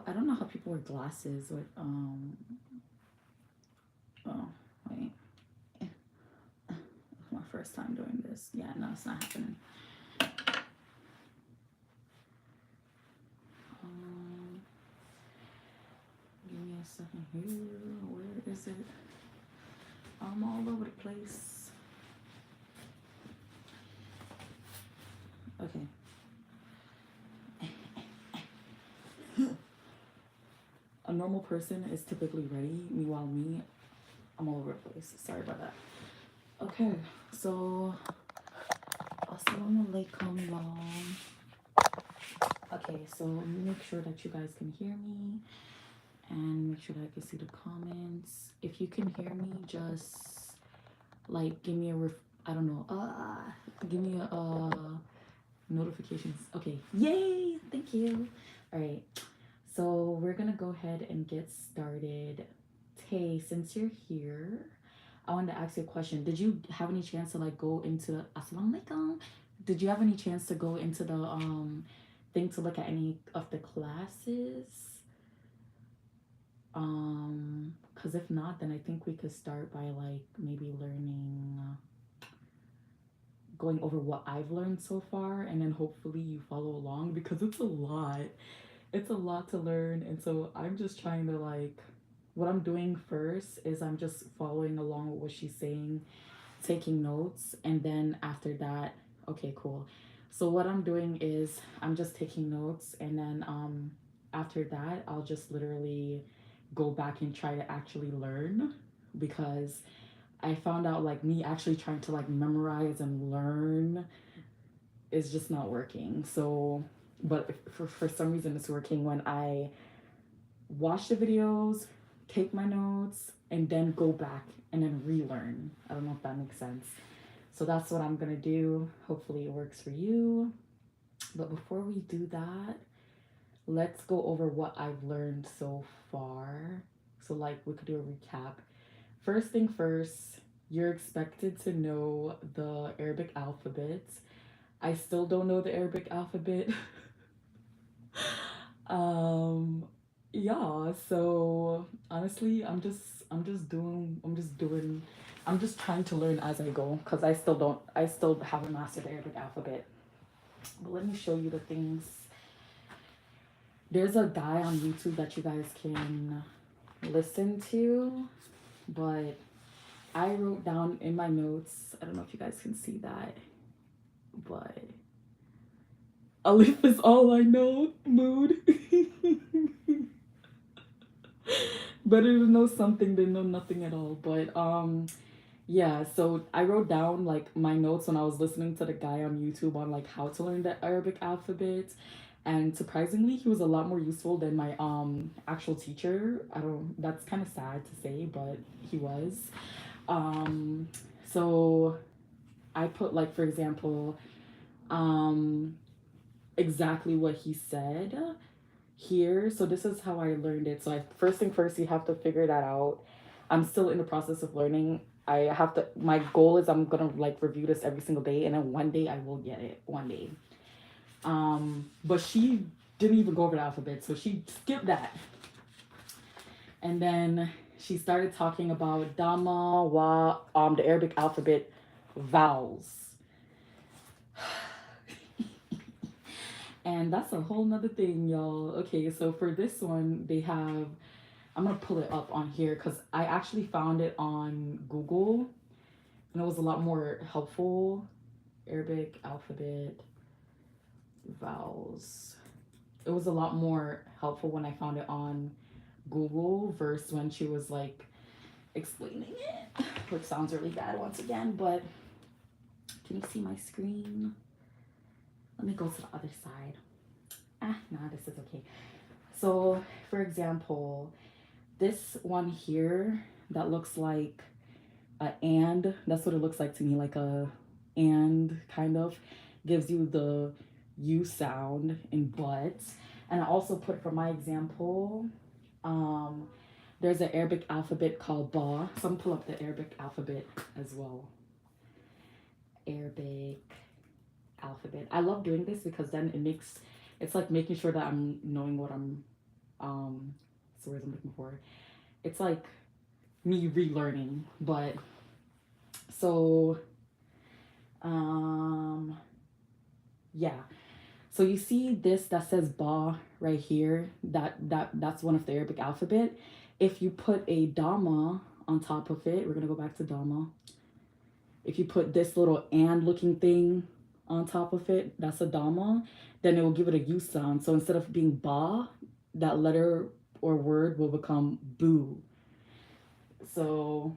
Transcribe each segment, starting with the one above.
I don't know how people wear glasses with oh wait, it's my first time doing this. Yeah, no, it's not happening. Um, Give me a second here. Where is it? I'm all over the place. Okay. A normal person is typically ready. Meanwhile, me, I'm all over the place. Sorry about that. Okay, so Assalamu Alaikum, y'all. Okay, so let me make sure that you guys can hear me and make sure that I can see the comments. If you can hear me, just like give me a I don't know, give me a notifications. Okay, yay, thank you. All right, so we're gonna go ahead and get started. Tay, since you're here, I wanted to ask you a question. Did you have any chance to like go into Assalamu Alaikum? Did you have any chance to go into the thing to look at any of the classes? Because if not, then I think we could start by like maybe learning, going over what I've learned so far, and then hopefully you follow along because it's a lot. It's a lot to learn, and so I'm just trying to like, what I'm doing first is I'm just following along with what she's saying, taking notes, and then after that, okay, cool. So what I'm doing is I'm just taking notes, and then after that I'll just literally go back and try to actually learn, because I found out like me actually trying to like memorize and learn is just not working. So, but for some reason it's working when I watch the videos, take my notes, and then go back and then relearn. I don't know if that makes sense. So that's what I'm gonna do. Hopefully it works for you. But before we do that, let's go over what I've learned so far. So like we could do a recap. First thing first, you're expected to know the Arabic alphabet. I still don't know the Arabic alphabet. um yeah, so honestly, I'm just trying to learn as I go because I still haven't mastered the Arabic alphabet. But let me show you the things. There's a guy on YouTube that you guys can listen to, but I wrote down in my notes, I don't know if you guys can see that, but Alif is all I know, mood. Better to know something than know nothing at all. But yeah, so I wrote down like my notes when I was listening to the guy on YouTube on like how to learn the Arabic alphabet. And surprisingly, he was a lot more useful than my actual teacher. I don't That's kind of sad to say, but he was. Um so I put like, for example, um exactly what he said here. So this is how I learned it. So I first thing first, you have to figure that out. I'm still in the process of learning. I have to My goal is I'm gonna like review this every single day, and then one day I will get it. One day. But she didn't even go over the alphabet, so she skipped that. And then she started talking about Dama, Wa, the Arabic alphabet vowels. And that's a whole nother thing, y'all. Okay, so for this one, they have, I'm gonna pull it up on here because I actually found it on Google and it was a lot more helpful. Arabic alphabet vowels. It was a lot more helpful when I found it on Google versus when she was like explaining it, which sounds really bad once again, but can you see my screen? Let me go to the other side. Nah, this is okay. So, for example, this one here that looks like a and, that's what it looks like to me, like a and kind of gives you the U sound in but. And I also put for my example, there's an Arabic alphabet called Ba. So I'm gonna pull up the Arabic alphabet as well. Arabic alphabet. I love doing this because then it's like making sure that I'm knowing what I'm It's the words I'm looking for. It's like me relearning, but so um yeah. So you see this that says ba right here. That's one of the Arabic alphabet. If you put a dama on top of it, we're gonna go back to dama. If you put this little and looking thing on top of it, that's a dama, then it will give it a U sound. So instead of being ba, that letter or word will become boo. So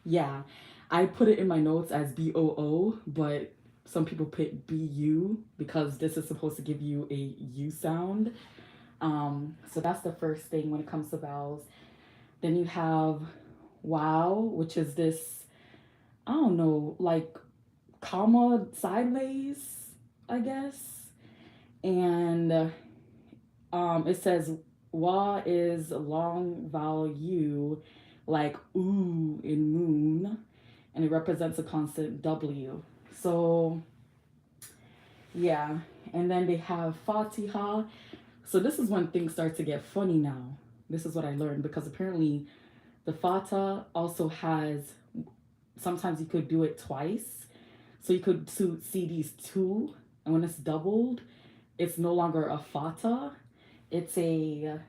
yeah, I put it in my notes as BOO, but some people put BU because this is supposed to give you a U sound. So that's the first thing when it comes to vowels. Then you have wow, which is this, I don't know, like comma sideways, I guess. And it says wa is long vowel U, like ooh in moon, and it represents a constant W. So yeah, and then they have Fatiha. So this is when things start to get funny now. This is what I learned because apparently the Fata also has, sometimes you could do it twice. So you could see these two, and when it's doubled, it's no longer a Fata, it's a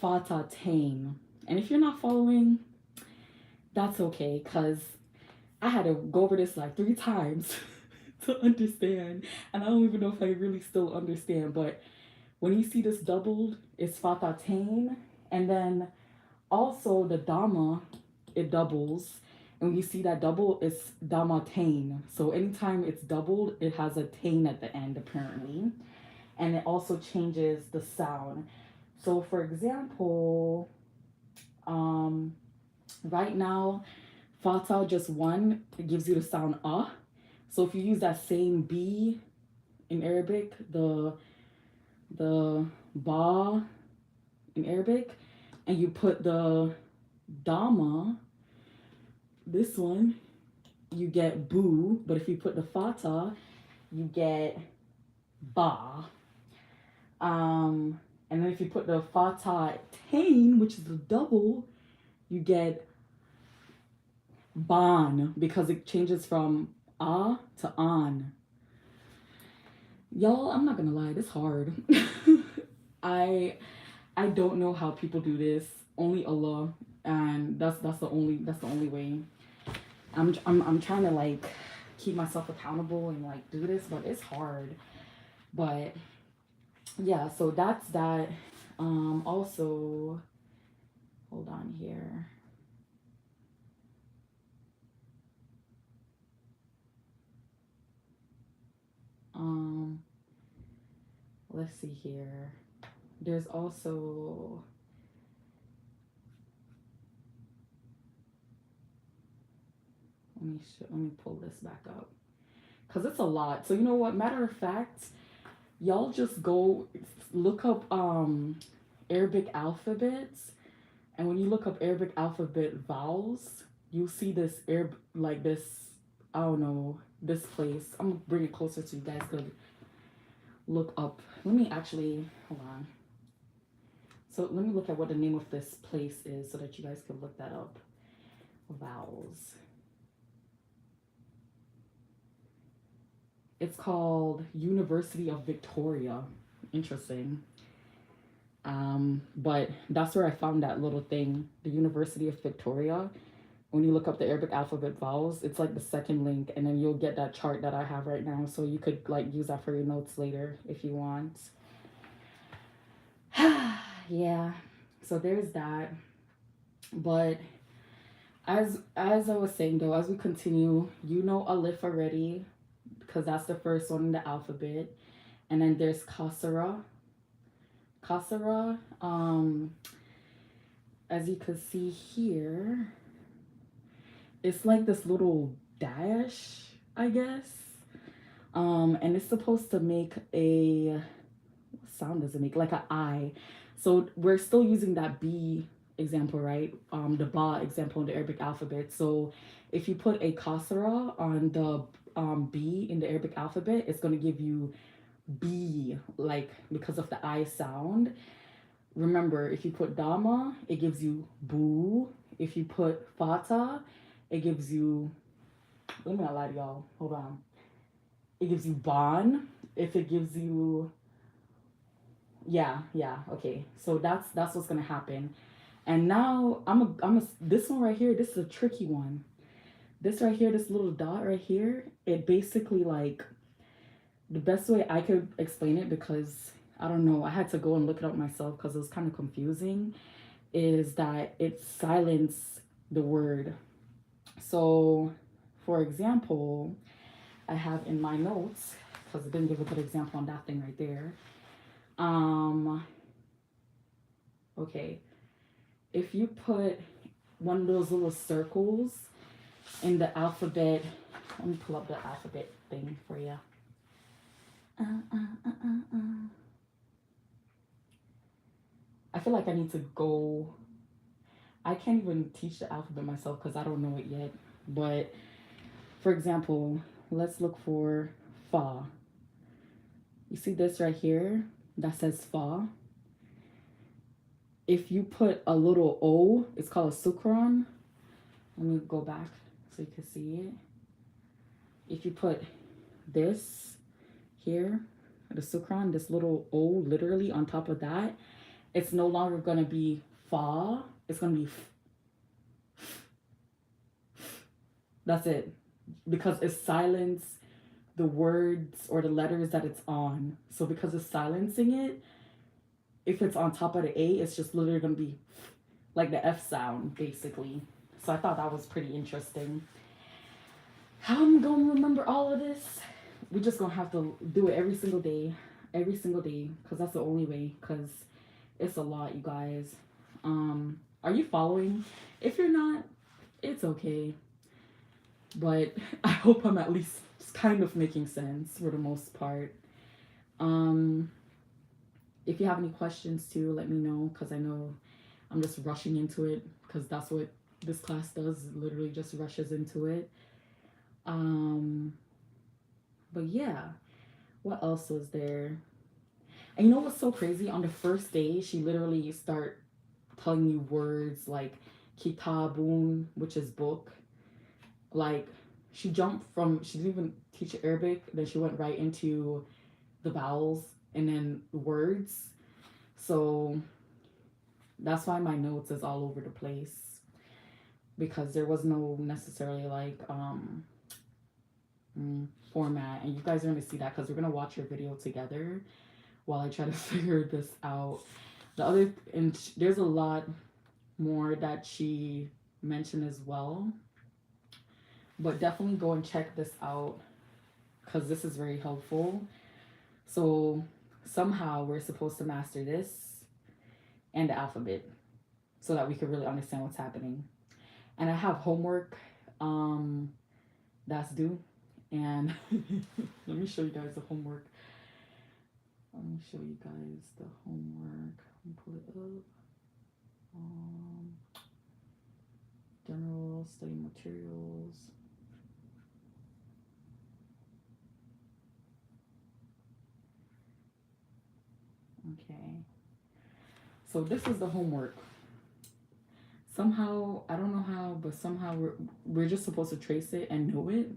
Fata tame. And if you're not following, that's okay, because I had to go over this like 3 times to understand. And I don't even know if I really still understand. But when you see this doubled, it's Fata tame. And then also the Dama, it doubles. And when you see that double, it's Dama tame. So anytime it's doubled, it has a tame at the end, apparently. And it also changes the sound. So for example, right now, Fata just one, it gives you the sound ah. So if you use that same B in Arabic, the ba in Arabic, and you put the dama, this one, you get boo. But if you put the Fata, you get ba. And then if you put the Fata tain, which is the double, you get ban, because it changes from ah to an. Y'all, I'm not gonna lie, this hard. I don't know how people do this. Only Allah, and that's the only way. I'm trying to like keep myself accountable and like do this, but it's hard. But yeah, so that's that. Also, hold on here. Um, let's see here. There's also, let me pull this back up because it's a lot. So you know what? Matter of fact, y'all just go look up Arabic alphabets, and when you look up Arabic alphabet vowels, you see this Arab, like this, I don't know, this place. I'm gonna bring it closer so you guys could look up. Let me actually, hold on. So let me look at what the name of this place is so that you guys can look that up. Vowels. It's called University of Victoria. Interesting. But that's where I found that little thing, the University of Victoria. When you look up the Arabic alphabet vowels, it's like the second link, and then you'll get that chart that I have right now. So you could like use that for your notes later if you want. Yeah. So there's that. But as I was saying though, as we continue, you know Aleph already, because that's the first one in the alphabet. And then there's Kasara. Kasara, as you can see here, it's like this little dash, I guess. And it's supposed to make a, what sound does it make? Like an I. So we're still using that B example, right? The Ba example in the Arabic alphabet. So if you put a kasra on the B in the Arabic alphabet, it's going to give you B, like because of the I sound. Remember, if you put Dama, it gives you boo. If you put Fata, it gives you, let me not lie to y'all. Hold on. It gives you Bon. If it gives you, yeah, okay. So that's what's gonna happen. And now this one right here, this is a tricky one. This right here, this little dot right here, it basically like the best way I could explain it, because I don't know, I had to go and look it up myself because it was kind of confusing, is that it silenced the word. So, for example, I have in my notes, because it didn't give a good example on that thing right there. Okay, if you put one of those little circles in the alphabet, let me pull up the alphabet thing for you. I feel like I need to go. I can't even teach the alphabet myself because I don't know it yet. But for example, let's look for Fa. You see this right here that says Fa? If you put a little O, it's called a sukron. Let me go back so you can see it. If you put this here, the sukron, this little O literally on top of that, it's no longer going to be Fa. It's going to be F. That's it. Because it's silenced the words or the letters that it's on. So because it's silencing it, if it's on top of the A, it's just literally going to be like the F sound, basically. So I thought that was pretty interesting. How I'm going to remember all of this? We're just going to have to do it every single day, because that's the only way, because it's a lot, you guys. Are you following? If you're not, it's okay. But I hope I'm at least kind of making sense for the most part. If you have any questions too, let me know, because I know I'm just rushing into it, because that's what this class does, literally just rushes into it. But yeah, what else was there? And you know what's so crazy? On the first day, she literally start telling you words like kitabun, which is book. Like she didn't even teach Arabic, then she went right into the vowels and then words. So that's why my notes is all over the place, because there was no necessarily like format, and you guys are going to see that because we're going to watch your video together while I try to figure this out. There's a lot more that she mentioned as well, but definitely go and check this out because this is very helpful. So somehow we're supposed to master this and the alphabet so that we can really understand what's happening. And I have homework that's due, and let me show you guys the homework. Let me show you guys the homework. Let me pull it up. General study materials. Okay. So this is the homework. Somehow, I don't know how, but somehow we're just supposed to trace it and know it.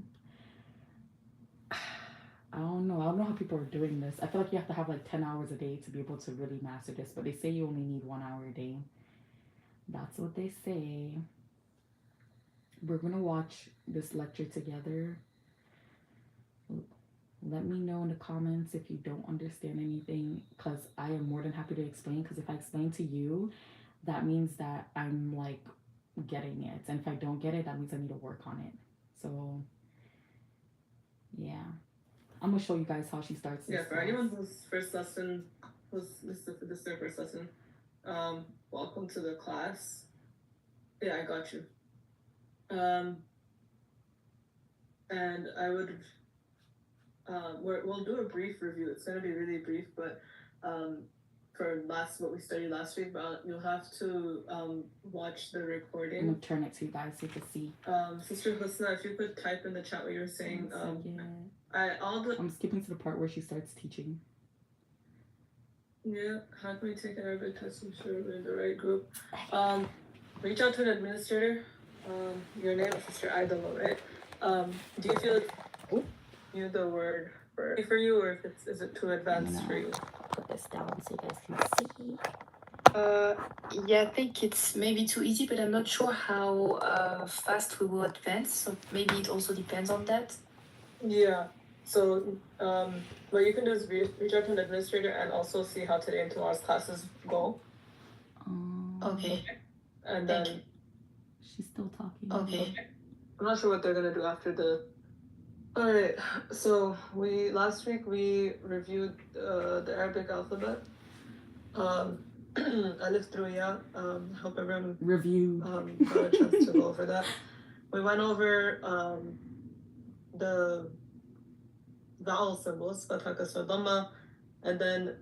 I don't know how people are doing this. I feel like you have to have like 10 hours a day to be able to really master this, but they say you only need 1 hour a day. That's what they say. We're gonna watch this lecture together. Let me know in the comments if you don't understand anything, because I am more than happy to explain, because if I explain to you, that means that I'm like getting it, and if I don't get it, that means I need to work on it. So yeah, I'm gonna show you guys how she starts this. Yeah, for anyone whose first lesson this is their first lesson, welcome to the class. Yeah, I got you. And I would we'll do a brief review. It's gonna be really brief, but for what we studied last week, but you'll have to watch the recording. I'm gonna turn it to you guys so you can see. Sister Husna, if you could type in the chat what you were saying, all the I'm skipping to the part where she starts teaching. Yeah, how can we take an Arabic test to ensure we're in the right group? Reach out to an administrator. Your name is Sister Idolo, right? Do you feel it's you the word for you, or if it's is it too advanced for you? Put this down so you guys can see. Yeah, I think it's maybe too easy, but I'm not sure how fast we will advance. So maybe it also depends on that. Yeah. So, what you can do is reach out to an administrator and also see how today and tomorrow's classes go. Okay. And Thank then you. She's still talking. Okay. I'm not sure what they're gonna do after the. All right. So last week we reviewed the Arabic alphabet. Alif through Ya. Hope everyone Review. got a chance to go over that. We went over the vowel symbols, fatha, kasra, dhamma, and then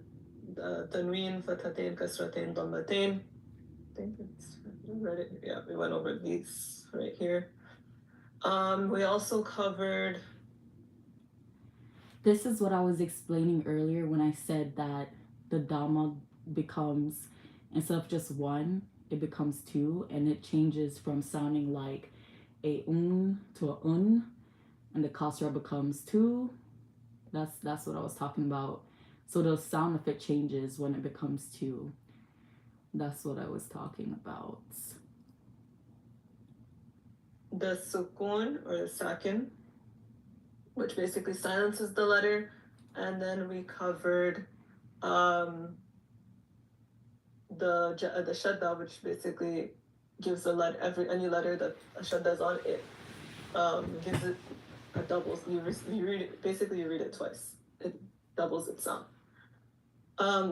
tanween, fathatain, kasratain, dhammatain. I think it's read it. Yeah, we went over these right here. We also covered. This is what I was explaining earlier when I said that the Dhamma becomes, instead of just one, it becomes two, and it changes from sounding like a to a and the kasra becomes two. That's what I was talking about. So the sound effect changes when it becomes two. That's what I was talking about. The sukun or the sakin, which basically silences the letter, and then we covered the shadda, which basically gives the letter any letter that a shadda is on it, gives it a double. You read it basically. You read it twice. It doubles its sound.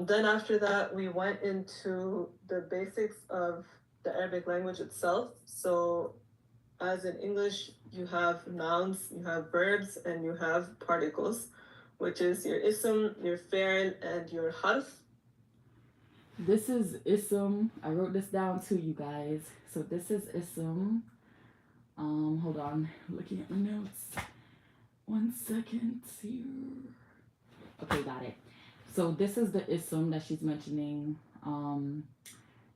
Then after that, we went into the basics of the Arabic language itself. So, as in English, you have nouns, you have verbs, and you have particles, which is your ism, your fi'l, and your harf. This is ism. I wrote this down too, you guys. So this is ism. Hold on, looking at my notes. 1 second here. Okay, got it. So this is the ism that she's mentioning. And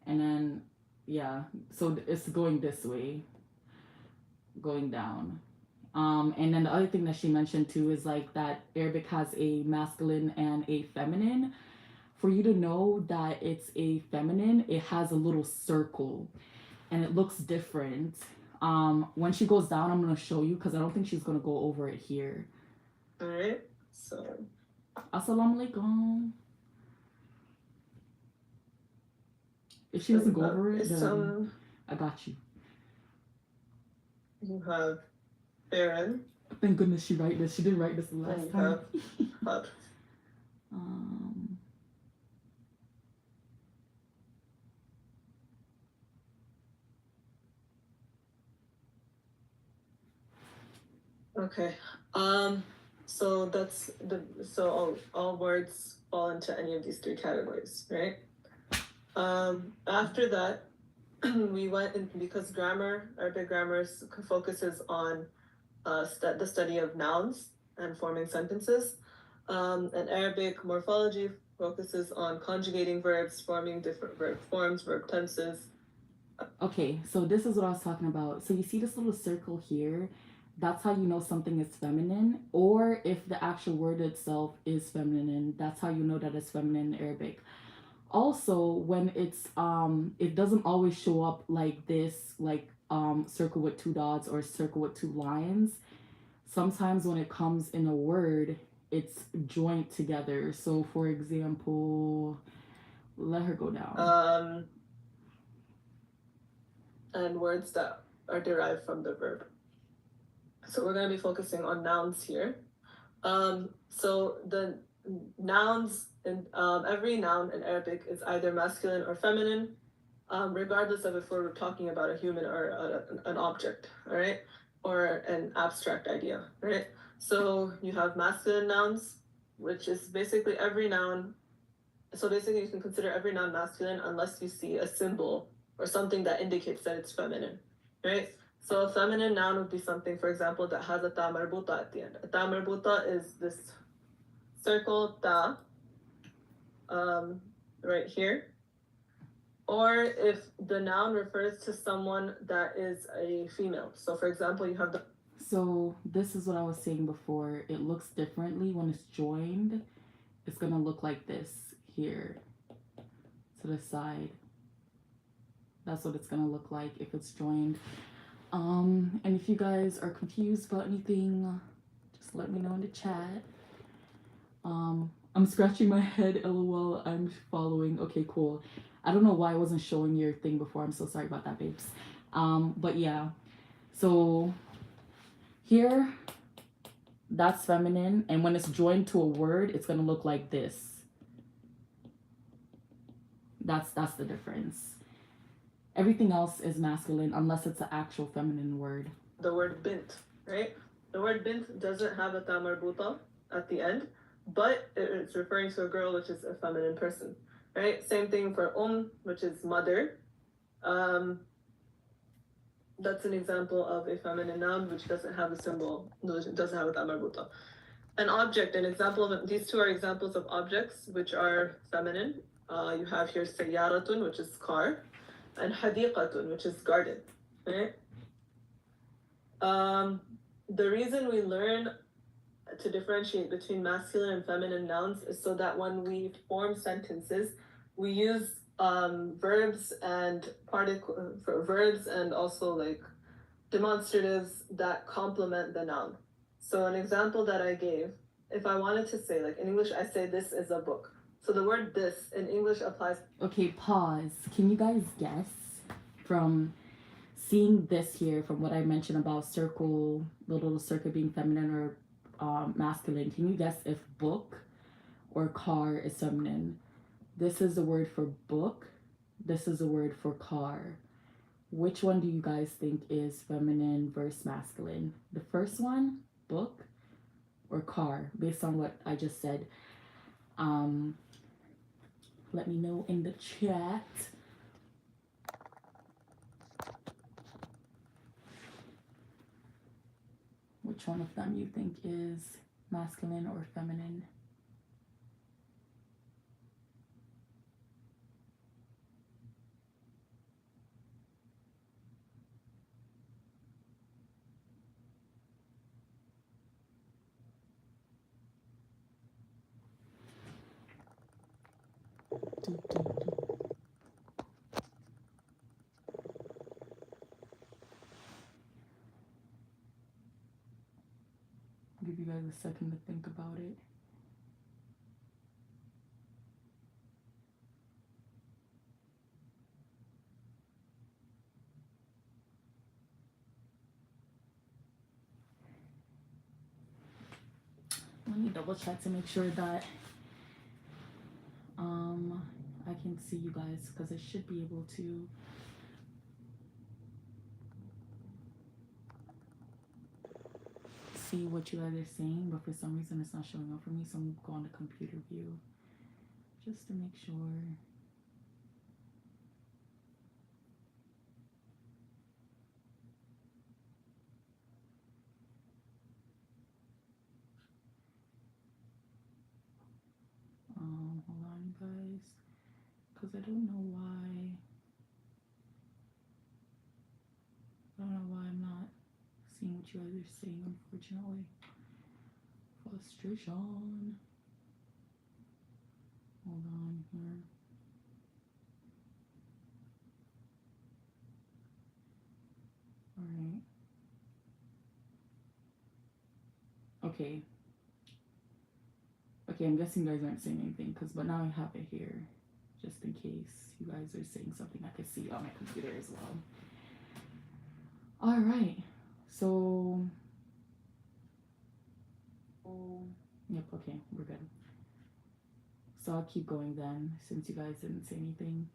then yeah, so it's going this way, going down. And then the other thing that she mentioned too is like that Arabic has a masculine and a feminine. For you to know that it's a feminine, it has a little circle and it looks different. When she goes down, I'm gonna show you because I don't think she's gonna go over it here. All right. So, Assalamu Alaikum. If she doesn't go over it, then I got you. You have fi'l. Thank goodness she write this. She didn't write this the last time. Harf. Okay. So that's all words fall into any of these three categories, right? After that, we went in because Arabic grammar focuses on the study of nouns and forming sentences. And Arabic morphology focuses on conjugating verbs, forming different verb forms, verb tenses. Okay, so this is what I was talking about. So you see this little circle here? That's how you know something is feminine, or if the actual word itself is feminine, that's how you know that it's feminine in Arabic. Also, when it's it doesn't always show up like this, like circle with two dots or circle with two lines. Sometimes when it comes in a word, it's joined together. So for example, let her go down. And words that are derived from the verb. So we're going to be focusing on nouns here. So the nouns in every noun in Arabic is either masculine or feminine, regardless of if we're talking about a human or an object, all right, or an abstract idea, right? So you have masculine nouns, which is basically every noun. So basically, you can consider every noun masculine unless you see a symbol or something that indicates that it's feminine, right? So a feminine noun would be something, for example, that has a ta marbuta at the end. A ta marbuta is this circle ta, right here. Or if the noun refers to someone that is a female. So for example, you have the... So this is what I was saying before. It looks differently when it's joined. It's gonna look like this here to the side. That's what it's gonna look like if it's joined. And if you guys are confused about anything, just let me know in the chat. I'm scratching my head, lol. I'm following. Okay, cool. I don't know why I wasn't showing your thing before. I'm so sorry about that, babes. But yeah. So here, that's feminine, and when it's joined to a word, it's gonna look like this. That's the difference. Everything else is masculine unless it's an actual feminine word. The word bint, right? The word bint doesn't have a ta marbuta at the end, but it's referring to a girl, which is a feminine person, right? Same thing for which is mother. That's an example of a feminine noun which doesn't have a symbol, doesn't have a ta marbuta. An object, an example of these two are examples of objects which are feminine. You have here sayyaratun, which is car, and hadiqatun, which is garden, right? The reason we learn to differentiate between masculine and feminine nouns is so that when we form sentences, we use verbs and verbs and also like demonstratives that complement the noun. So an example that I gave, if I wanted to say, like in English, I say this is a book. So the word this in English applies. Okay, pause. Can you guys guess from seeing this here, from what I mentioned about circle, the little circle being feminine or masculine? Can you guess if book or car is feminine? This is the word for book. This is the word for car. Which one do you guys think is feminine versus masculine? The first one, book or car, based on what I just said. Let me know in the chat. Which one of them you think is masculine or feminine? I'll give you guys a second to think about it. Let me double check to make sure that I can see you guys, because I should be able to. See what you guys are saying, but for some reason it's not showing up for me, so I'm going to computer view just to make sure. Hold on, guys, because I don't know why. I don't know why I'm not seeing what you guys are saying, unfortunately. Frustration. Hold on here. All right. Okay. Okay, I'm guessing you guys aren't saying anything, but now I have it here, just in case you guys are saying something I can see on my computer as well. All right. So. Yep. Okay, we're good. So I'll keep going then, since you guys didn't say anything.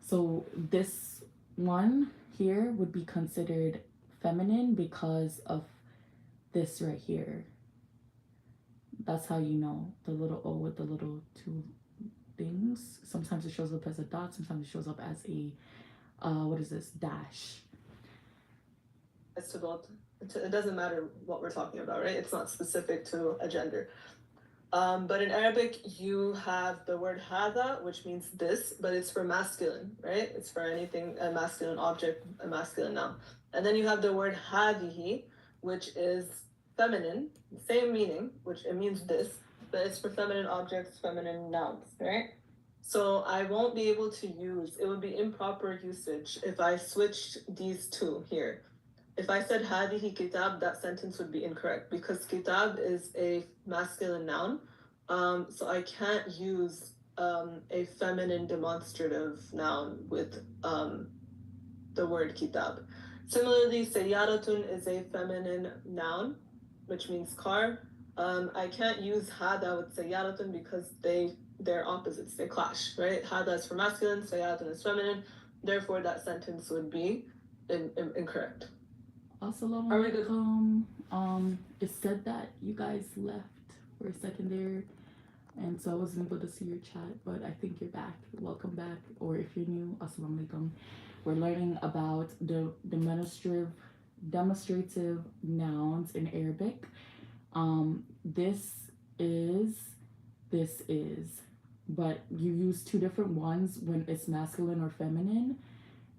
So this one here would be considered feminine because of this right here. That's how you know, the little O with the little two things. Sometimes it shows up as a dot, sometimes it shows up as a what is this? Dash. It's about, it doesn't matter what we're talking about, right? It's not specific to a gender. But in Arabic, you have the word hada, which means this, but it's for masculine, right? It's for anything, a masculine object, a masculine noun. And then you have the word hadihi, which is feminine, same meaning, which it means this, but it's for feminine objects, feminine nouns, right? So I won't be able to use, it would be improper usage if I switched these two here. If I said hadihi kitab, that sentence would be incorrect because kitab is a masculine noun. So I can't use a feminine demonstrative noun with the word kitab. Similarly, sayyaratun is a feminine noun, which means car. I can't use hada with sayyaratun because they're opposites, they clash, right? Hada is for masculine, sayyaratun is feminine. Therefore, that sentence would be incorrect. Assalamu Are we good? Alaikum. It said that you guys left for a second there, and so I wasn't able to see your chat, but I think you're back. Welcome back, or if you're new, Assalamu Alaikum. We're learning about the demonstrative nouns in Arabic. This is, but you use two different ones when it's masculine or feminine.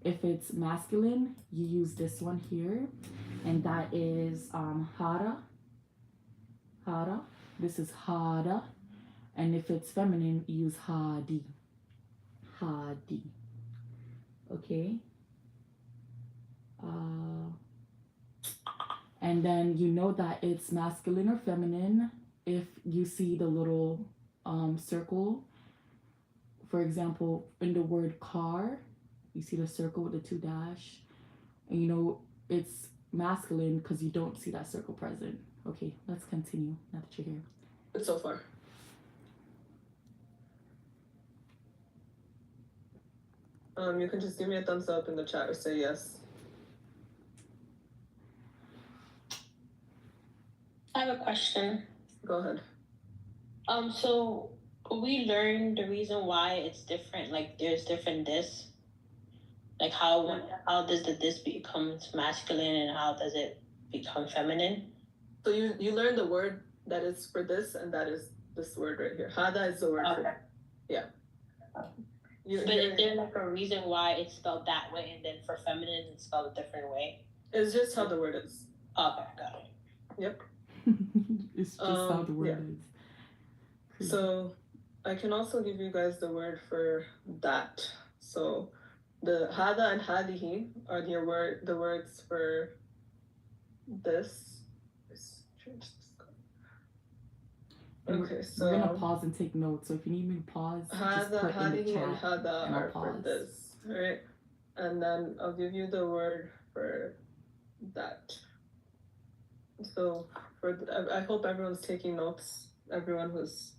If it's masculine, you use this one here, and that is hara. Hara. This is hara. And if it's feminine, you use hadi. Hadi. Okay. And then you know that it's masculine or feminine if you see the little circle. For example, in the word car, you see the circle with the two dash, and you know it's masculine because you don't see that circle present. Okay, let's continue now that you're here. Good so far. You can just give me a thumbs up in the chat or say yes. I have a question. Go ahead. So we learned the reason why it's different. Like there's different this. Like how does the this becomes masculine and how does it become feminine? So you learn the word that is for this, and that is this word right here. Hada is the word for, yeah. But is there like a reason why it's spelled that way and then for feminine it's spelled a different way? It's just how the word is. Okay, got it. Yep. It's just how the word is. So I can also give you guys the word for that. So the hada and hadihi are the words for this. Let's change this. And okay, we're gonna pause and take notes. So if you need me to pause, just put in the chat and hada and are for this, right? And then I'll give you the word for that. So I hope everyone's taking notes. Everyone who's,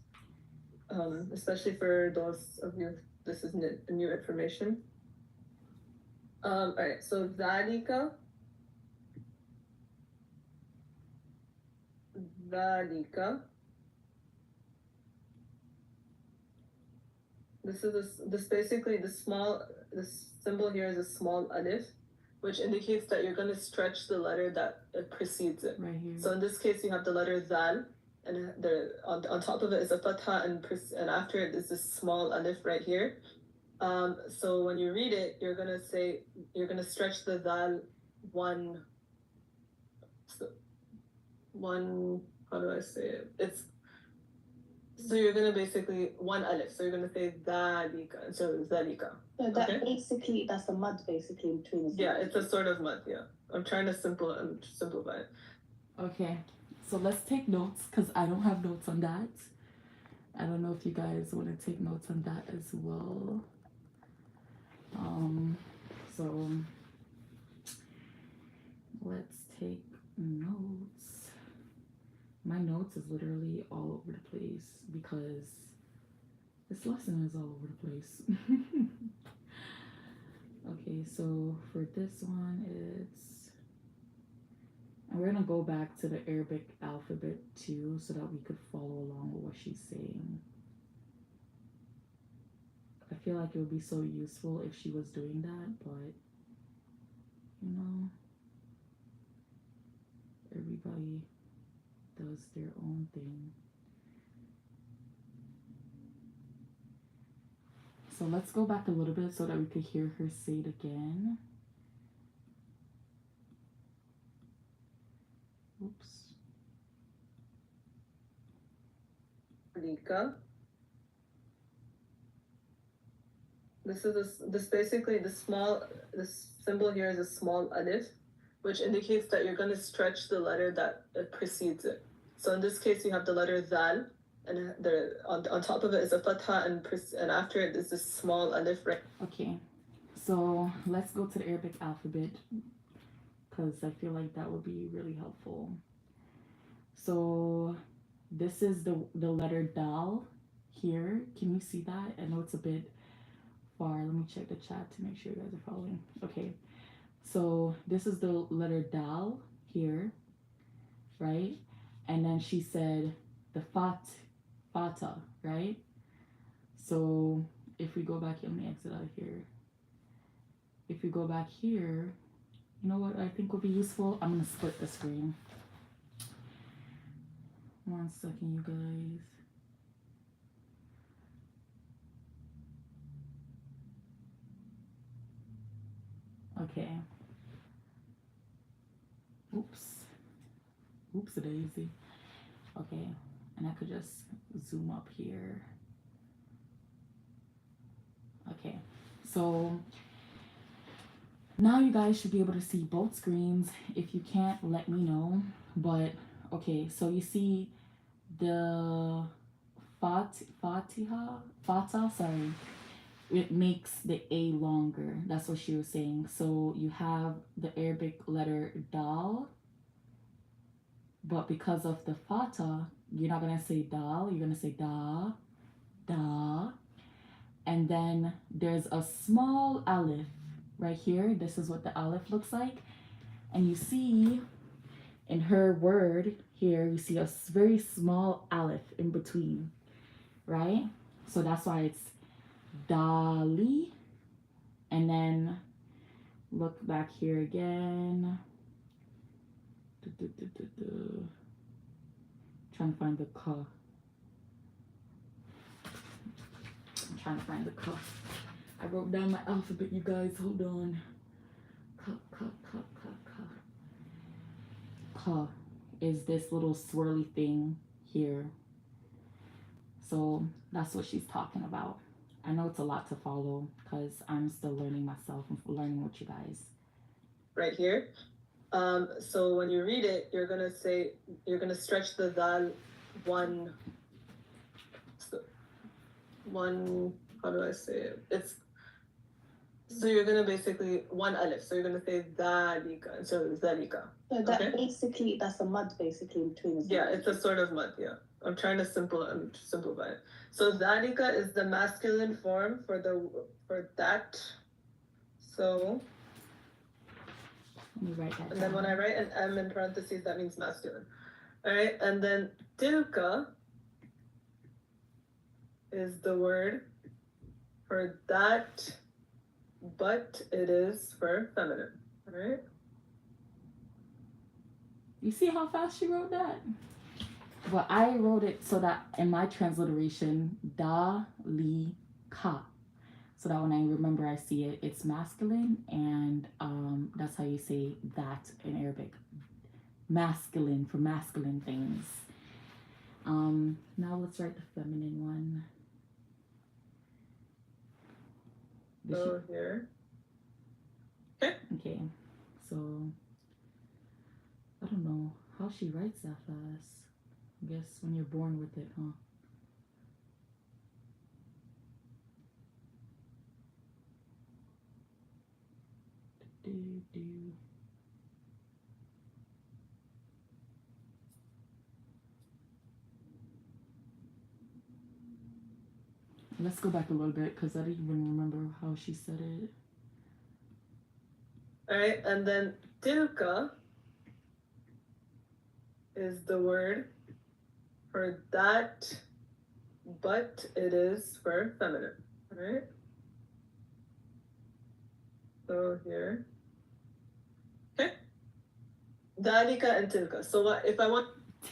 especially for those of you, this is new information. All right. So dhalika. This basically this symbol here is a small alif, which indicates that you're going to stretch the letter that precedes it. Right here. So in this case, you have the letter zal, and on top of it is a fatha, and after it is this small alif right here. So when you read it, you're gonna stretch the zal one. How do I say it? So you're gonna basically one alif. So you're gonna say dhalika instead of zalika. So that's a mud basically between the. Yeah, it's a sort of mud. Yeah, I'm trying to simplify it. Okay, so let's take notes because I don't have notes on that. I don't know if you guys want to take notes on that as well. So let's take notes. My notes is literally all over the place because this lesson is all over the place. Okay, so for this one, and we're gonna go back to the Arabic alphabet too so that we could follow along with what she's saying. I feel like it would be so useful if she was doing that, but you know, everybody does their own thing. So let's go back a little bit so that we could hear her say it again. Oops. Lika. This basically this symbol here is a small alif, which indicates that you're going to stretch the letter that precedes it. So in this case, you have the letter zal, and on top of it is a fatha, and after it is this small alif. Right? Okay, so let's go to the Arabic alphabet because I feel like that would be really helpful. So this is the letter dal here. Can you see that? I know it's a bit far. Let me check the chat to make sure you guys are following. Okay, so this is the letter dal here, right? And then she said the fata, right? So if we go back here, let me exit out of here. If we go back here, you know what I think would be useful? I'm gonna split the screen. 1 second, you guys. Okay. Oops a daisy. Okay, and I could just zoom up here. Okay, so now you guys should be able to see both screens. If you can't, let me know. But okay, so you see the Fatah, sorry, it makes the A longer. That's what she was saying. So you have the Arabic letter dal, but because of the Fatah, you're not gonna say dal, you're gonna say da, da. And then there's a small aleph right here. This is what the aleph looks like. And you see in her word here, you see a very small aleph in between, right? So that's why it's dali. And then look back here again. Trying to find the ka. I'm trying to find the ka. I wrote down my alphabet, you guys. Hold on. Ka. Ka is this little swirly thing here. So that's what she's talking about. I know it's a lot to follow because I'm still learning myself and learning with you guys. Right here. So when you read it, you're gonna stretch the dal one, how do I say it? So you're gonna basically one alif. So you're gonna say dhalika instead of dhalika. So that's a mud basically in between. Yeah, it's a sort of mud. Yeah, I'm trying to simplify it. So dhalika is the masculine form for that. So. Let me write that And then down. when I write an M in parentheses, that means masculine. All right, and then tilka is the word for that, but it is for feminine. All right. You see how fast she wrote that? Well, I wrote it so that in my transliteration, da, li, ka. So that when I remember I see it, it's masculine, and that's how you say that in Arabic. Masculine, for masculine things. Now let's write the feminine one. So here. Okay, so I don't know how she writes that fast. I guess when you're born with it, huh? Let's go back a little bit because I didn't even remember how she said it. All right, and then tilka is the word for that, but it is for feminine. All right. So here. Okay. Dalika and tilka. So what if I want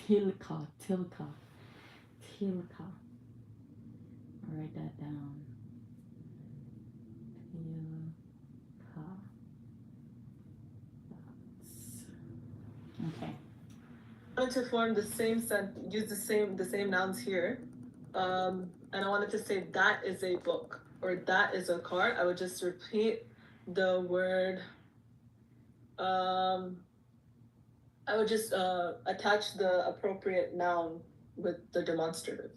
Tilka. Tilka. Tilka. I'll write that down. Tilka. Okay. to form the same use the same nouns here, and I wanted to say that is a book or that is a car, I would just repeat the word. I would just attach the appropriate noun with the demonstrative,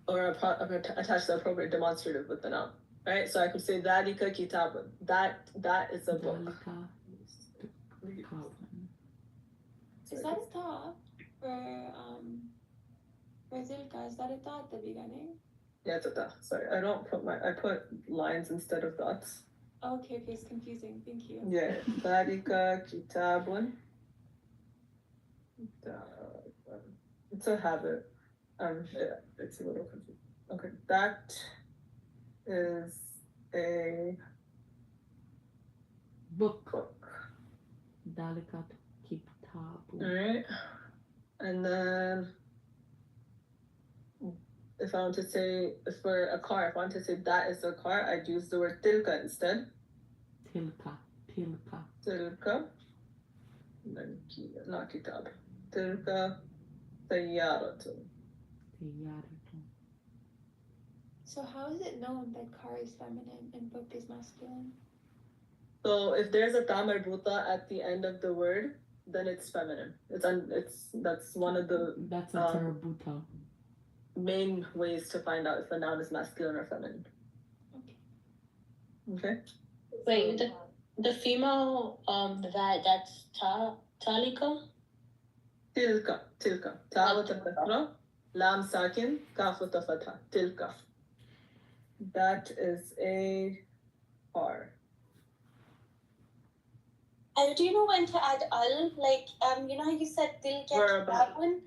or attach the appropriate demonstrative with the noun. Right, so I could say dhalika kitabun. That is a book. Dalika. Is that a ta for Zilka? Is that a ta at the beginning? Yeah, it's a ta. Sorry, I put lines instead of dots. Okay, it's confusing. Thank you. Yeah, dhalika kitabun. It's a habit. Yeah, it's a little confusing. Okay, that is a book. Dalika kitabu. Alright. And then if I want to say for a car, if I want to say that is a car, I'd use the word tilka instead. Tilka. Tilka. Tilka. And then not kitab. Tilka sayyaratu. Sayyaratu. So how is it known that car is feminine and book is masculine? So if there's a ta marbuta at the end of the word, then it's feminine. That's one of the That's a tarabuta. main ways to find out if a noun is masculine or feminine. Okay. Wait, the female that's talika. Tilka. Ta with a fatha, lam sakin, kaf with a fatha. Tilka. That is a car. Do you know when to add al? Like, you know how you said Where tilka about? that one?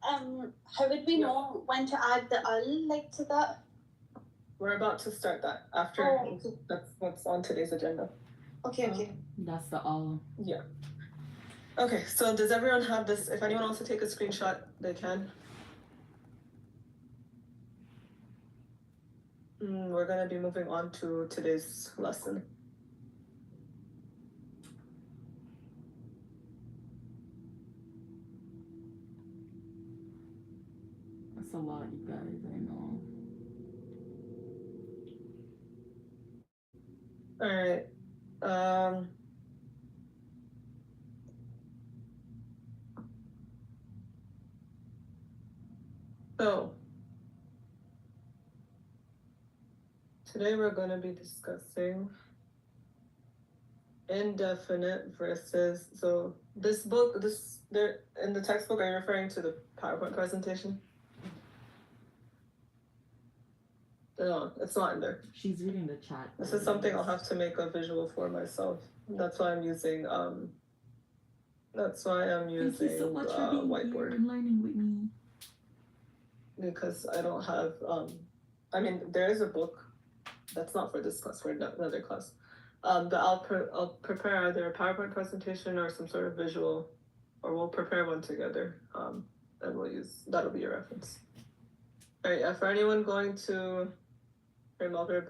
How would we know when to add the al like to that? We're about to start that after. Oh. That's what's on today's agenda. Okay. That's the all. Yeah. Okay, so does everyone have this? If anyone wants to take a screenshot, they can. We're gonna be moving on to today's lesson. That's a lot, you guys, I know. Alright. So today we're going to be discussing indefinite versus. So this book, in the textbook, are you referring to the PowerPoint presentation? No, it's not in there. She's reading the chat. This is something I'll have to make a visual for myself. That's why I'm using Thank you so much for being whiteboard. here and learning with me. Because I don't have I mean there is a book that's not for this class, for another class. But I'll prepare either a PowerPoint presentation or some sort of visual, or we'll prepare one together. And that'll be your reference. Alright, for anyone going to Maghrib,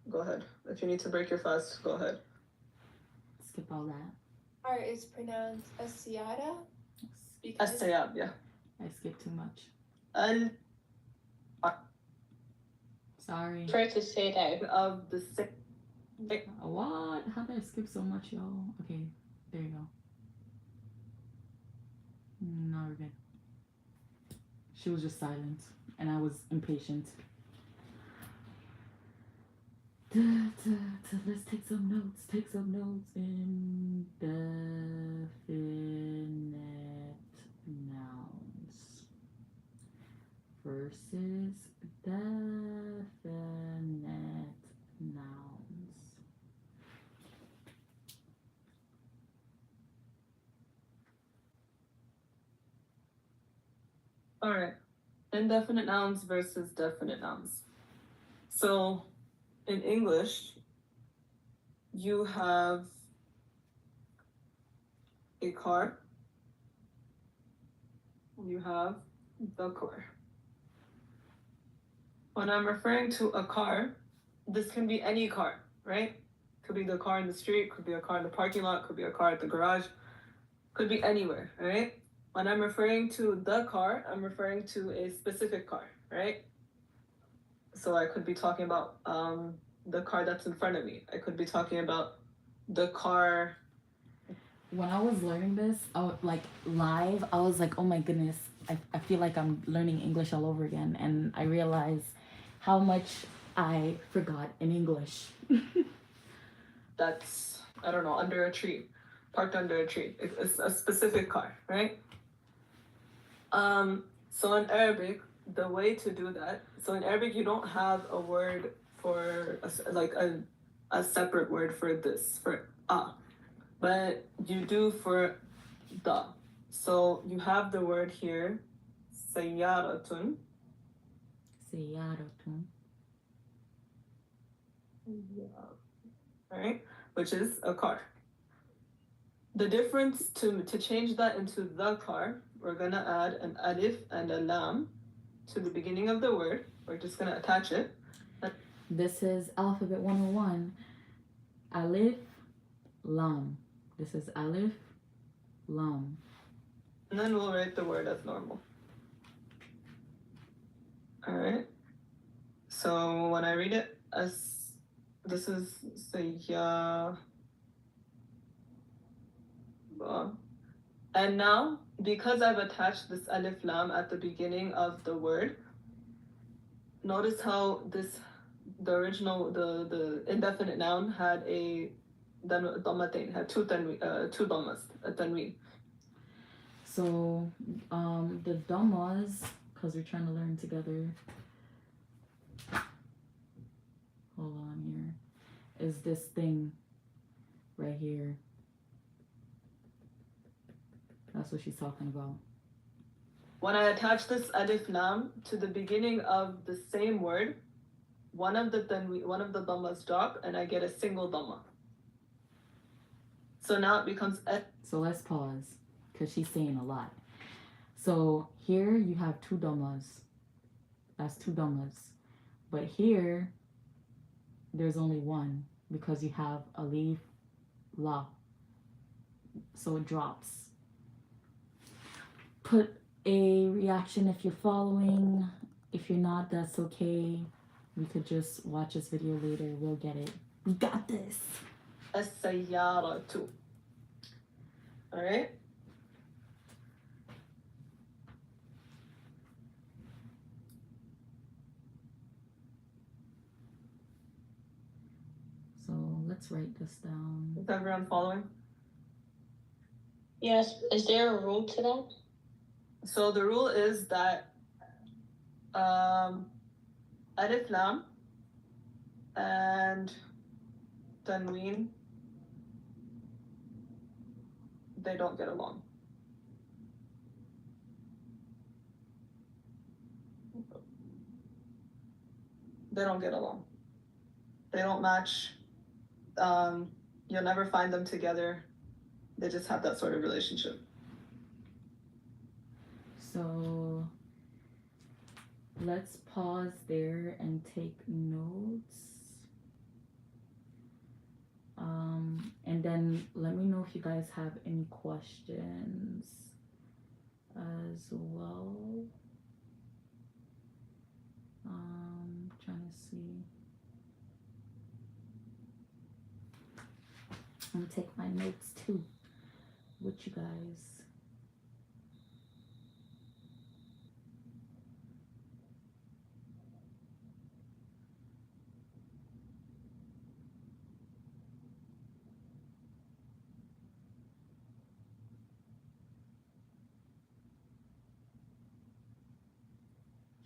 go ahead. If you need to break your fast, go ahead. Skip all that. R is pronounced asiyada. As-sayab, yeah. I skipped too much. And Sorry. Try to say that. of the same. What? How did I skip so much, y'all? Okay, there you go. No, we're good. She was just silent, and I was impatient. Let's take some notes. Indefinite nouns versus definite nouns. All right. Indefinite nouns versus definite nouns. So in English, you have a car. You have the car. When I'm referring to a car, this can be any car, right? Could be the car in the street, could be a car in the parking lot, could be a car at the garage, could be anywhere, right? When I'm referring to the car, I'm referring to a specific car, right? So I could be talking about the car that's in front of me. I could be talking about the car. When I was learning this, like live, I was like, oh my goodness, I feel like I'm learning English all over again. And I realized how much I forgot in English. That's, I don't know, under a tree, parked under a tree. It's a specific car, right? So in Arabic, the way to do that, so in Arabic, you don't have a word for, a separate word for this, for but you do for the. So you have the word here, sayyaratun. Sayyaratun. Right? Which is a car. The difference to change that into the car, we're gonna add an alif and a lam to the beginning of the word. We're just gonna attach it. This is Alphabet 101. Alif, lam. This is alif, lam. And then we'll write the word as normal. Alright. So when I read it as, this is sayya. And now, because I've attached this alif lam at the beginning of the word, notice how the original, the indefinite noun had a dhammatain, had two dhammas, a tanween. So the dhammas, because we're trying to learn together. Hold on here. Is this thing right here. That's what she's talking about. When I attach this alif lam to the beginning of the same word, one of the dhammas drop and I get a single dhamma. So now it becomes So let's pause, because she's saying a lot. So here you have two dhammas. That's two dhammas. But here, there's only one, because you have alif, la. So it drops. Put a reaction if you're following. If you're not, that's okay. We could just watch this video later. We'll get it. We got this. as-sayyaratu. Alright? So let's write this down. Is everyone following? Yes. Is there a rule to that? So the rule is that alif lam and tanween, they don't get along. They don't get along. They don't match. You'll never find them together. They just have that sort of relationship. So let's pause there and take notes. And then let me know if you guys have any questions as well. Trying to see. I'm gonna take my notes too with you guys.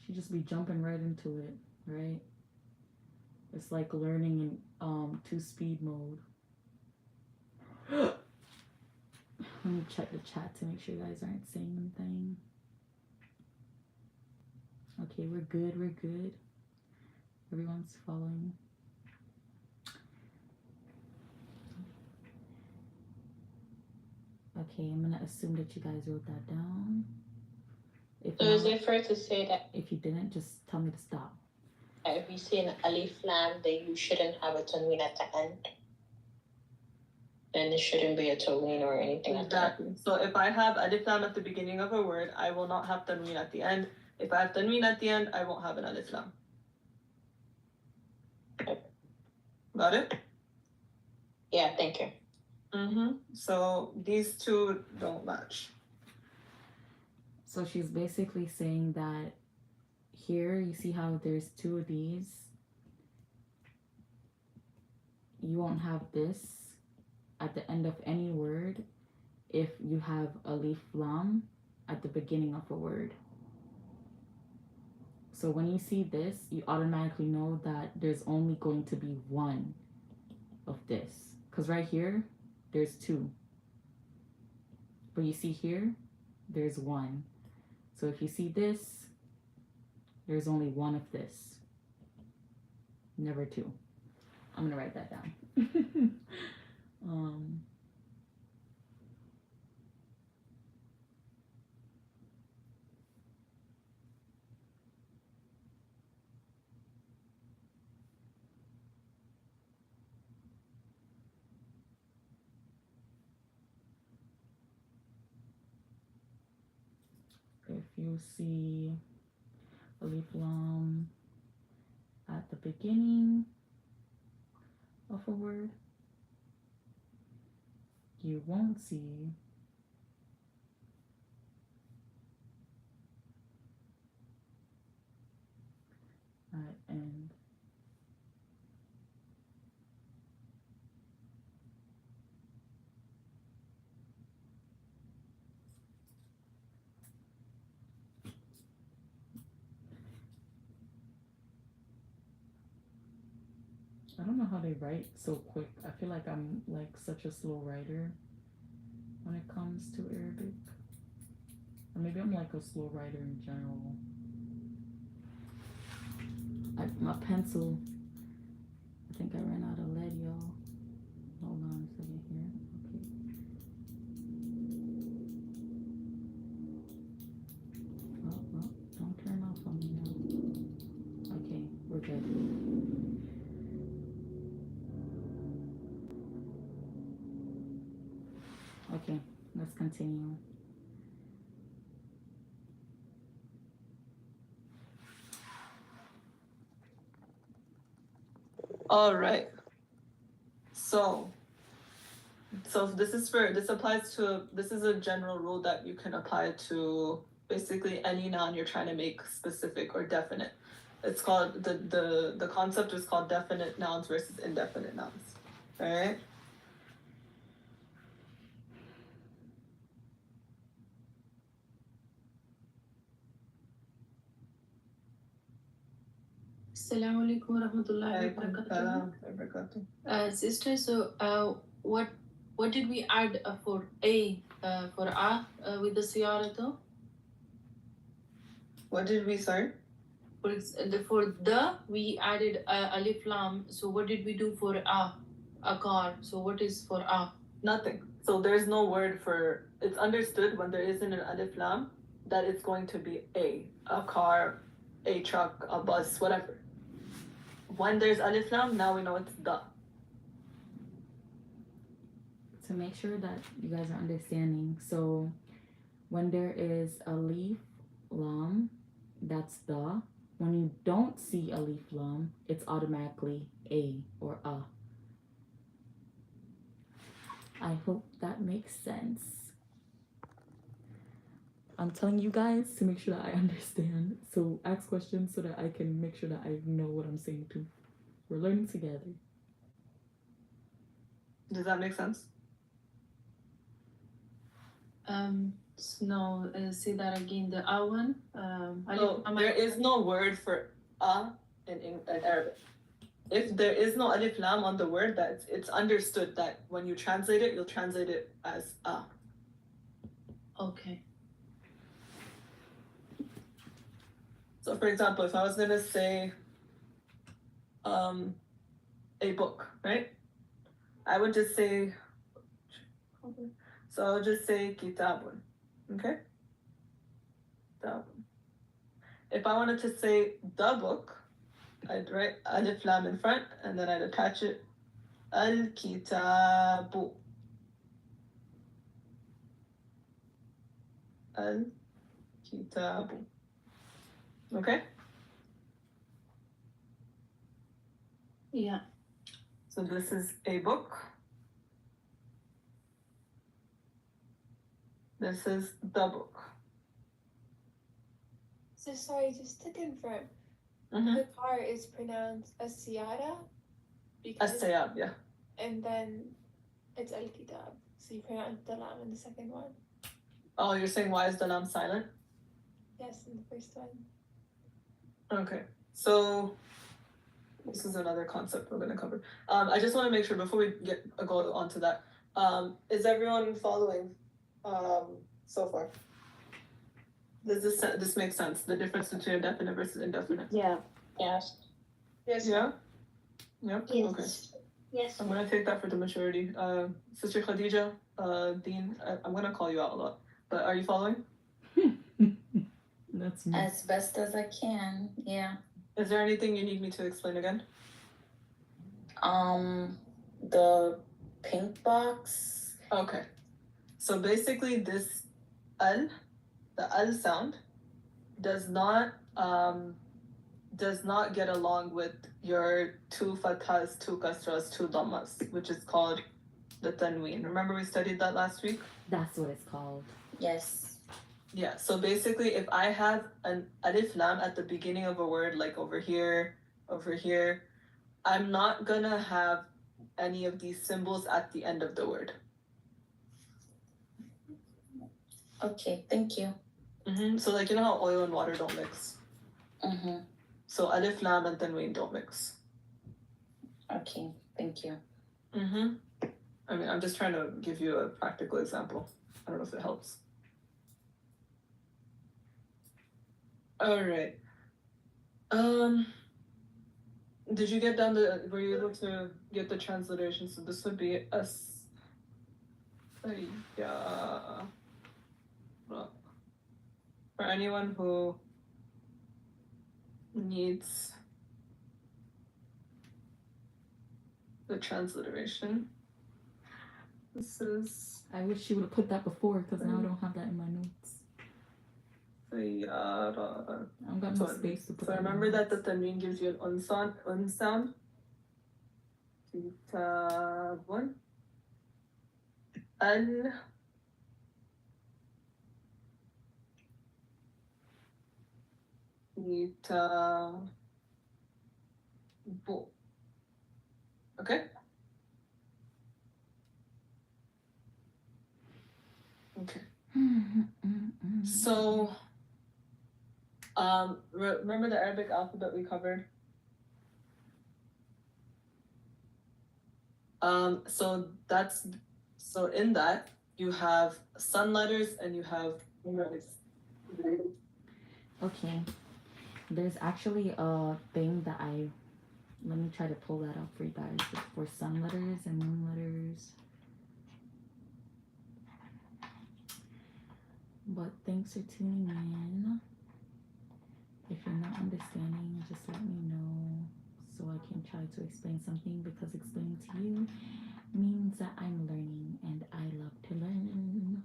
She just be jumping right into it, right? It's like learning in 2-speed mode. Let me check the chat to make sure you guys aren't saying anything. Okay, we're good, we're good. Everyone's following. Okay, I'm gonna assume that you guys wrote that down. If So is not, it fair to say that if you didn't, just tell me to stop. if you say an alif lam, then you shouldn't have a tanween at the end? Then it shouldn't be a tanween or anything like that. Exactly. So if I have alif lam at the beginning of a word, I will not have tanween at the end. If I have tanween at the end, I won't have an alif lam. Got it? Yeah, thank you. So these two don't match. So she's basically saying that here, you see how there's two of these? You won't have this at the end of any word if you have alif lam at the beginning of a word. So when you see this, you automatically know that there's only going to be one of this. Because right here, there's two. But you see here, there's one. So if you see this, there's only one of this. Never two. I'm gonna write that down. If you see alif lam at the beginning of a word, you won't see at end. I don't know how they write so quick. I feel like I'm like such a slow writer when it comes to Arabic. Or maybe I'm like a slow writer in general. My pencil, I think I ran out of lead, y'all. Hold on a second here. Okay. Well, don't turn off on me now. Okay, we're good. Okay, let's continue. All right. So this is a general rule that you can apply to basically any noun you're trying to make specific or definite. It's called the concept is called definite nouns versus indefinite nouns. All right. Assalamu Alaikum warahmatullahi wabarakatuh. Sister, so what did we add for a with the siyara though? What did we say? For the we added alif lam. So what did we do for a car? So what is for a? Nothing. So there's no word for. It's understood when there isn't an alif lam that it's going to be a car, a truck, a bus, whatever. When there's alif lam, now we know it's the. To make sure that you guys are understanding, so when there is alif lam, that's the. When you don't see alif lam, it's automatically a or a. I hope that makes sense. I'm telling you guys to make sure that I understand. So ask questions so that I can make sure that I know what I'm saying too. We're learning together. Does that make sense? No, say that again. The a one. There is no word for a in Arabic. If there is no alif lam on the word, that it's understood that when you translate it, you'll translate it as a. Okay. So, for example, if I was gonna say, a book, right? I would just say. So I'll just say kitabun. Okay? Kitabun. If I wanted to say the book, I'd write alif lam in front and then I'd attach it. Al-kitabu. Al-kitabu. Okay? Yeah. So this is a book. This is the book. So sorry, just to confirm, Mm-hmm. the car is pronounced as-siyara because As-sayab, yeah. and then it's al-kitab. So you pronounce the lam in the second one. Oh, you're saying why is the lam silent? Yes, in the first one. Okay. So this is another concept we're going to cover. I just want to make sure before we go on to that. Is everyone following so far? Does this make sense? The difference between indefinite versus indefinite? Yeah. Yes. Yes. Yeah? Yep. Yes. Okay. Yes. I'm gonna take that for the maturity. Sister Khadija, Dean, I'm gonna call you out a lot. But are you following? That's me. As best as I can, yeah. Is there anything you need me to explain again? The pink box. Okay. So basically this the al sound does not get along with your two fathas, two kasras, two dhammas, which is called the tanween. Remember we studied that last week? That's what it's called. Yes. Yeah, so basically if I have an alif lam at the beginning of a word, like over here, I'm not gonna have any of these symbols at the end of the word. Okay, thank you. So like, you know how oil and water don't mix? So alif lam and tanween don't mix. Okay, thank you. I mean, I'm just trying to give you a practical example. I don't know if it helps. All right. Did you get down were you able to get the transliteration? So this would be yeah. For anyone who needs the transliteration, this is. I wish she would have put that before because now I don't have that in my notes. I've got no space to put So that remember in my that the notes. tanween gives you an un sound. Kitabun. Al. Kitabu. Okay? Okay. So, remember the Arabic alphabet we covered? So in that you have sun letters and you have letters. Okay. There's actually a thing that let me try to pull that up for you guys. It's for sun letters and moon letters. But thanks for tuning in. If you're not understanding, just let me know so I can try to explain something, because explaining to you means that I'm learning and I love to learn.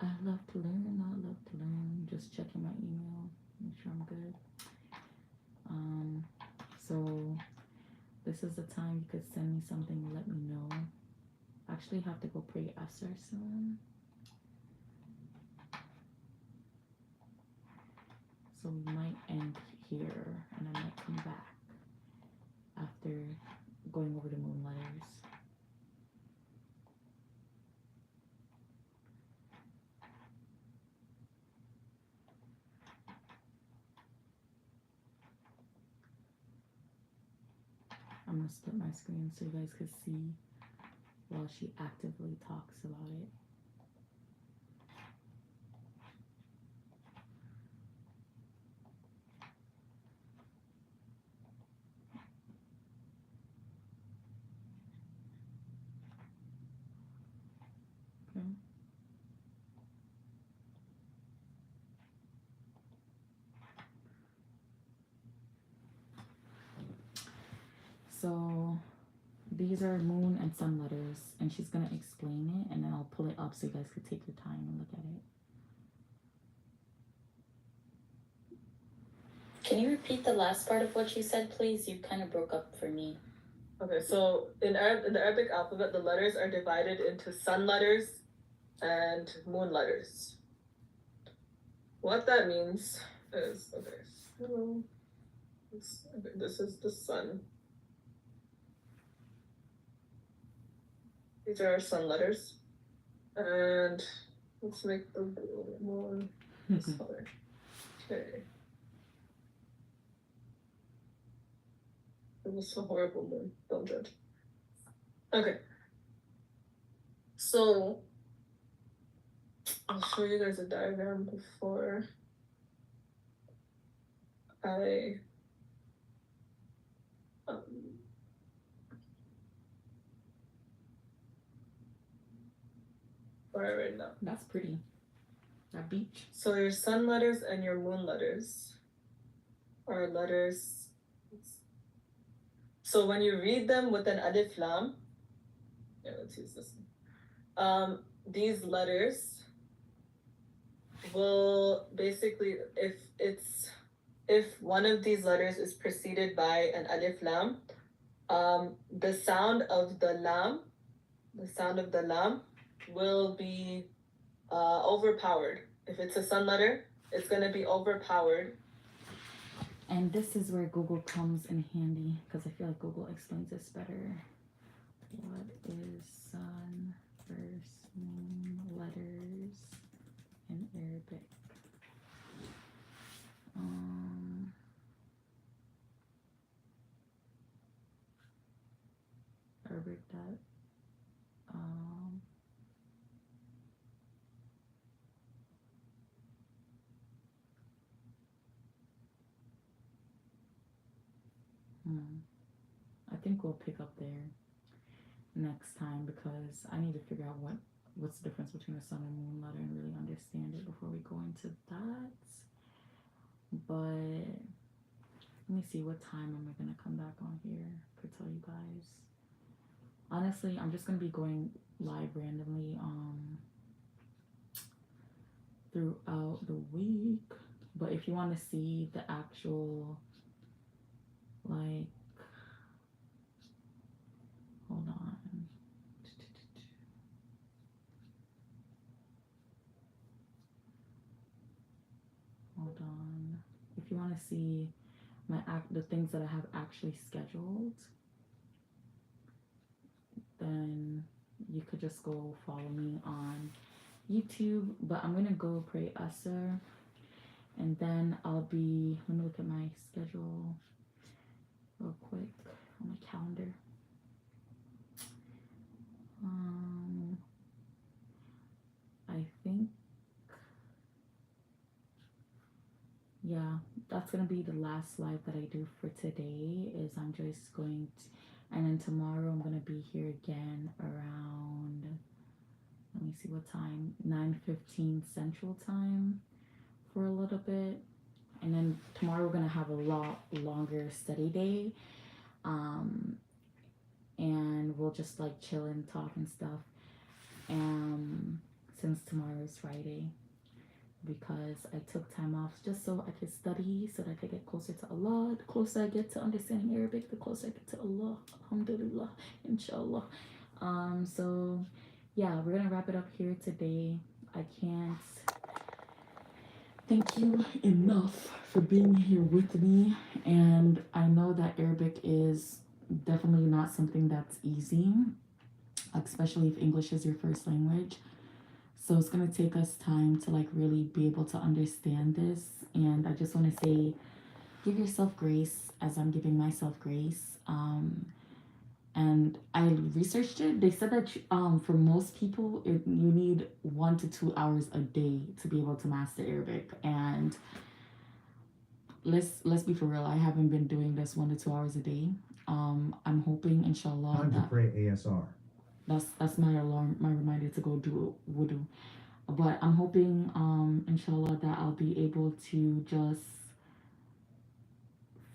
I love to learn. Just checking my email, make sure I'm good. So this is the time you could send me something, let me know. Actually have to go pray Asr soon. So we might end here and I might come back after going over the moon letters. I'm gonna split my screen so you guys can see while she actively talks about it. Okay. So these are moon and sun letters, and she's gonna explain it, and then I'll pull it up so you guys could take your time and look at it. Can you repeat the last part of what you said, please? You kind of broke up for me. Okay, so in the Arabic alphabet, the letters are divided into sun letters and moon letters. What that means is, okay, so this is the sun. These are our sun letters. And let's make them a little bit more this color. Okay. It was a horrible moon. Don't judge. Okay. So I'll show you guys a diagram before I right now. That's pretty. That beach. So your sun letters and your moon letters are letters. So when you read them with an alif lam, let's use this one. These letters will basically, if one of these letters is preceded by an alif lam, the sound of the lam will be overpowered. If it's a sun letter, it's going to be overpowered. And this is where Google comes in handy, because I feel like Google explains this better. What is sun versus moon letters in Arabic? Arabic dot. I think we'll pick up there next time, because I need to figure out what's the difference between a sun and moon letter and really understand it before we go into that. But let me see, what time am I gonna come back on here to tell you guys. Honestly, I'm just gonna be going live randomly throughout the week. But if you want to see the actual, like, hold on. Hold on. If you want to see the things that I have actually scheduled, then you could just go follow me on YouTube. But I'm gonna go pray Asr, and then let me look at my schedule real quick on my calendar. I think, yeah, that's gonna be the last live that I do for today. Is I'm just going to, and then tomorrow I'm gonna be here again around, let me see what time, 9:15 Central Time for a little bit. And then tomorrow we're gonna have a lot longer study day. And we'll just like chill and talk and stuff. Since tomorrow is Friday, because I took time off just so I could study, so that I could get closer to Allah. The closer I get to understanding Arabic, the closer I get to Allah. Alhamdulillah, inshallah. So yeah, we're gonna wrap it up here today. I can't thank you enough for being here with me. And I know that Arabic is definitely not something that's easy, especially if English is your first language. So it's going to take us time to like really be able to understand this. And I just want to say, give yourself grace as I'm giving myself grace. And I researched it. They said that for most people, you need 1 to 2 hours a day to be able to master Arabic. And let's be for real. I haven't been doing this 1 to 2 hours a day. I'm hoping, inshallah, time to pray ASR. That's my alarm, my reminder to go do wudu. But I'm hoping, inshallah, that I'll be able to just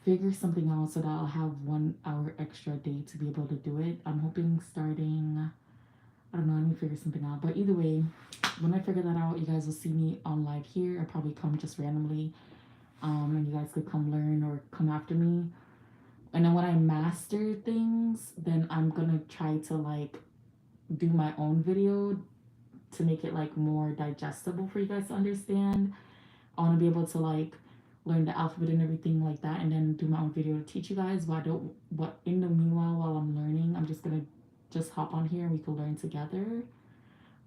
figure something out so that I'll have 1 hour extra a day to be able to do it. I'm hoping starting, I don't know, I need to figure something out. But either way, when I figure that out, you guys will see me on live here. I'll probably come just randomly. And you guys could come learn or come after me. And then when I master things, then I'm gonna try to like do my own video to make it like more digestible for you guys to understand. I want to be able to like learn the alphabet and everything like that, and then do my own video to teach you guys. But in the meanwhile, while I'm learning, I'm just gonna just hop on here and we could learn together.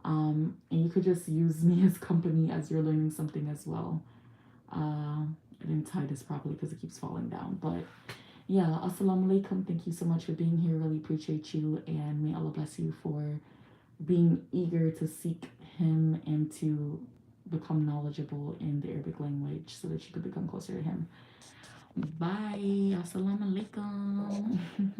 And you could just use me as company as you're learning something as well. I didn't tie this properly because it keeps falling down, but yeah, Assalamu Alaikum. Thank you so much for being here. Really appreciate you, and may Allah bless you for being eager to seek Him and to become knowledgeable in the Arabic language so that you could become closer to Him. Bye. Assalamu Alaikum.